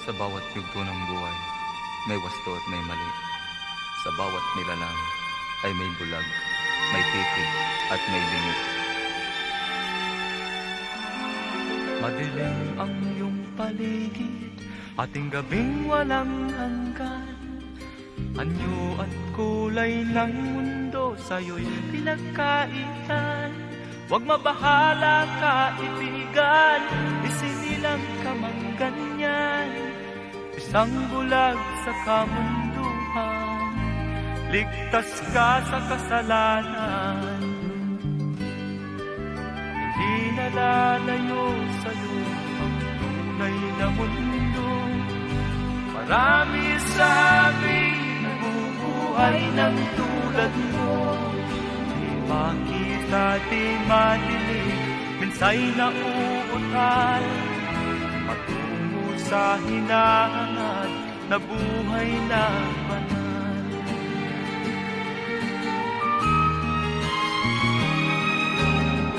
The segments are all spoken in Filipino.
Sa bawat yugto ng buhay, may wasto at may mali. Sa bawat nilalang ay may bulag, may titig at may lingi. Madilim ang iyong paligid, ating gabing walang hanggan. Anyo at kulay ng mundo sa'yo'y pinagkaitan. Huwag mabahala, kaibigan, isinilang ka mang ganyan. Isang bulag sa kamunduhan, ligtas ka sa kasalanan. Hindi nalalayo sa'yo ang tunay na mundo. Marami sa amin nabubuhay ng tulad mo. Di makita, di madinig, minsay nauutal. Patungo sa hinahangat na buhay na banal.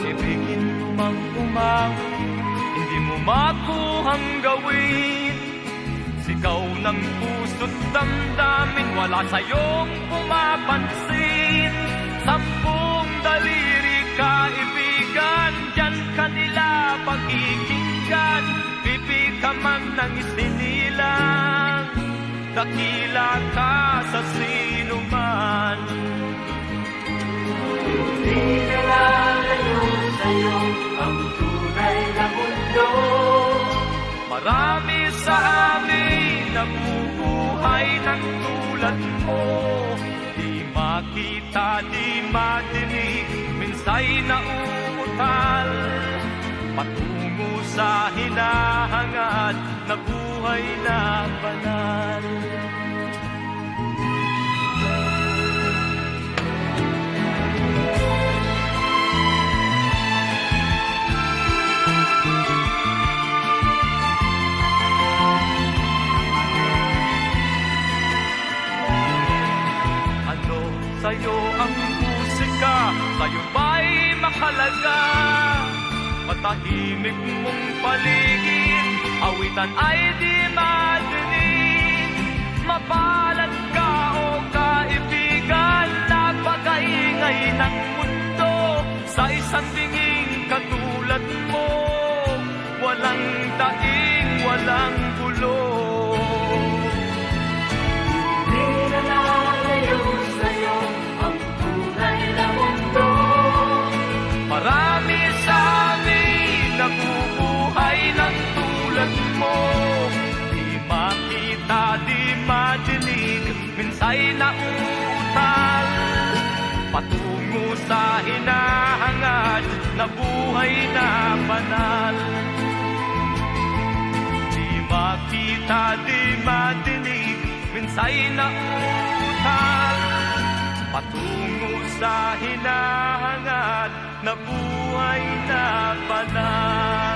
Ibigin mo mang umawi, hindi mo makuhang gawin. Sigaw ng puso't damdamin, wala sa'yong pumapansin. 10 daliri kaibigan, diyan kanila pakikinggan. Pipi ka man ng isinilang, dakila ka sa sinuman. Hindi nalalayo sa'yo ang tunay na mundo. Marami sa amin nabubuhay ng tulad mo. Di makita, di madinig, minsay nauutal. Patungo sa hinahangad na buhay na banal. Sa'yo ang musika, sa'yo ba'y mahalaga? Matahimik mong paligid, awitan ay di madinig. Mapalad ka o kaibigan, napakaingay ng mundo. Sa isang tinging katulad mo, walang daing, walang gulo. Di na nalayo sa'yo ang tunay na mundo. Marami sa amin nabubuhay ng tulad mo. Di makita, di madinig, minsay nauutal. Patungo sa hinahangad na buhay na banal. Di makita, di madinig, minsay nauutal. Patungo sa hinahangad na buhay na banal.